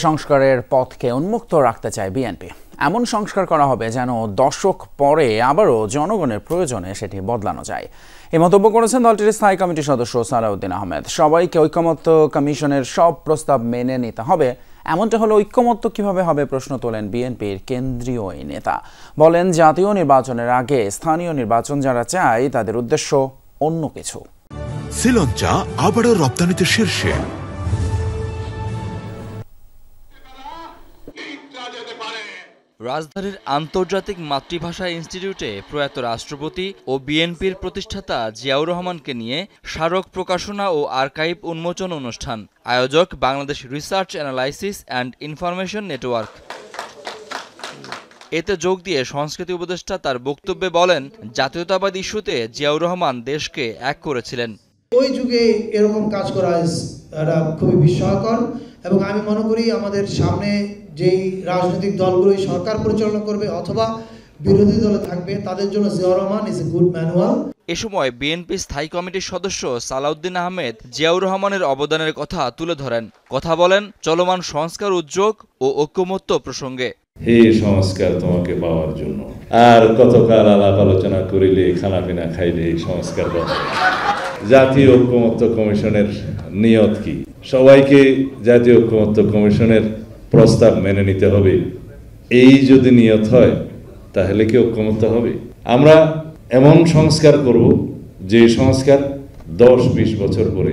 সংস্কারের পথকে উন্মুক্ত রাখতে চায় বিএনপি। এমন সংস্কার করা হবে যেন দশক পরে আবারও জনগণের প্রয়োজনে সেটি বদলানো যায়। এই মন্তব্য করেছেন দলটির স্থায়ী কমিটির সদস্য সালাউদ্দিন আহমেদ। সবাইকে ঐকমত্য কমিশনের সব প্রস্তাব মেনে নিতে হবে। এমনটা হলে ঐকমত্য কিভাবে হবে প্রশ্ন তোলেন বিএনপির কেন্দ্রীয় এই নেতা। বলেন, জাতীয় নির্বাচনের আগে স্থানীয় নির্বাচন যারা চায় তাদের উদ্দেশ্য অন্য কিছু। শ্রীলঙ্কা আবারও রপ্তানিতে শীর্ষে। রাজধানীর আন্তর্জাতিক মাতৃভাষা ইনস্টিটিউটে প্রয়াত রাষ্ট্রপতি ও বিএনপির প্রতিষ্ঠাতা জিয়াউর রহমানকে নিয়ে স্মারক প্রকাশনা ও আর্কাইভ উন্মোচন অনুষ্ঠান। আয়োজক Bangladesh research analysis and information network. এতে যোগ দিয়ে সংস্কৃতি উপদেষ্টা তার বক্তব্যে বলেন, জাতীয়তাবাদ ইস্যুতে জিয়াউর রহমান দেশকে এক করেছিলেন। ওই যুগে এরকম কাজ করা খুবই বিস্ময়কর, এবং আমি মনে করি আমাদের সামনে যেই রাজনৈতিক দলগুলো সরকার পরিচালনা করবে অথবা বিরোধী দলে থাকবে তাদের জন্য Ziaur Rahman is a good manual. এ সময় বিএনপি স্থায়ী কমিটির সদস্য সালাউদ্দিন আহমেদ জিয়াউর রহমানের অবদানের কথা তুলে ধরেন। কথা বলেন চলমান সংস্কার উদ্যোগ ও ঐকমত্য প্রসঙ্গে। হে সংস্কার তোমাকে পাওয়ার জন্য আর কতকাল আলাপ আলোচনা করিলে খানাপিনা খাইলে সংস্কার পাবে। জাতীয় ঐকমত্য কমিশনের নিয়ত কি? সবাইকে জাতীয় ঐকমত্য কমিশনের প্রস্তাব মেনে নিতে হবে। এই যদি নিয়ত হয় তাহলে কি ঐকমত্য হবে? আমরা এমন সংস্কার করব যে সংস্কার 10-20 বছর পরে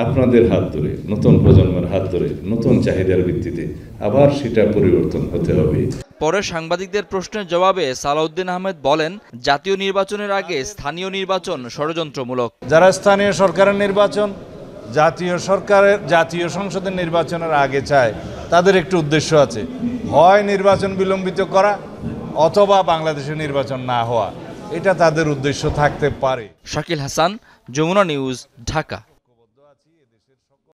আপনাদের হাত ধরে, নতুন প্রজন্মের হাত ধরে, নতুন চাহিদার ভিত্তিতে আবার সেটা পরিবর্তন হতে হবে। পরে সাংবাদিকদের প্রশ্নের জবাবে সালাউদ্দিন আহমেদ বলেন, জাতীয় নির্বাচনের আগে স্থানীয় নির্বাচন ষড়যন্ত্রমূলক। যারা স্থানীয় সরকারের নির্বাচন জাতীয় সংসদের নির্বাচনের আগে চায় তাদের একটু উদ্দেশ্য আছে, হয় নির্বাচন বিলম্বিত করা অথবা বাংলাদেশে নির্বাচন না হওয়া। এটা তাদের উদ্দেশ্য থাকতে পারে। শাকিল হাসান, যমুনা নিউজ, ঢাকা।